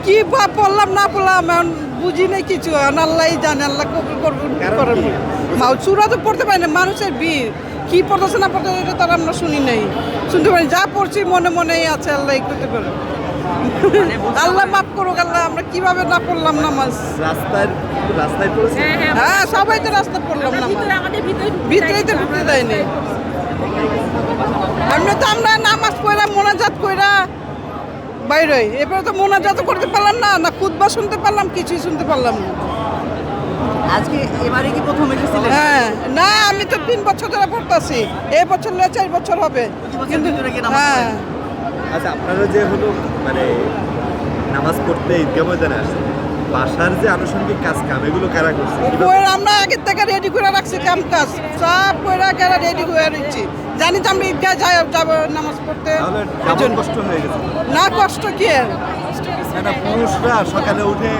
কি পড়লাম না পড়লাম এখন বুঝি না কিছু, আল্লাহই জানে, আল্লাহ কবুল করবেন কি করেন। সুরা তো পড়তে পারি না, মানুষের ভিড় কি পড়তেছে না পড়তেছে এটা তার আমরা শুনি নাই, শুনতে পারি, যা পড়ছি মনে মনেই আছে, আল্লাহ করতে পারে। আল্লাহ মাফ করুক, আল্লাহ আমরা কিভাবে না পড়লাম নামাজ। রাস্তায় পড়েছে। হ্যাঁ সবাই তো রাস্তা পড়লাম নামাজ, ভিতরেই তো ঢুকতে দেয়নি। এমনি তো আমরা নামাজ পড়া মোনাজাত কইরা বাইরে, এবারে তো মোনাজাত করতে পারলাম না, না খুতবা শুনতে পারলাম, কিছুই শুনতে পারলাম না। আজকে এবারে কি প্রথম এসেছিলেন? হ্যাঁ না, আমি তো 3 বছর ধরে পড়তেছি, এই বছর 4 বছর হবে কিন্তু। হ্যাঁ আচ্ছা, আপনারা যে হলো মানে নামাজ পড়তে ঈদগাহ ময়দানে আসছেন, বাসার যে আনুষঙ্গিক কাজ কাম এগুলো কারা করছে? আমরা আগের থেকে রেডি করে রাখছি, কাম কাজ সব কইরা কেরা রেডি করে রাখছি, জানি তো আমরা ঈদগাহ যাবো নামাজ পড়তে। তাহলে ডাবল কষ্ট হয়ে গেছে। না কষ্ট কি আর, পুরুষরা সকালে উঠে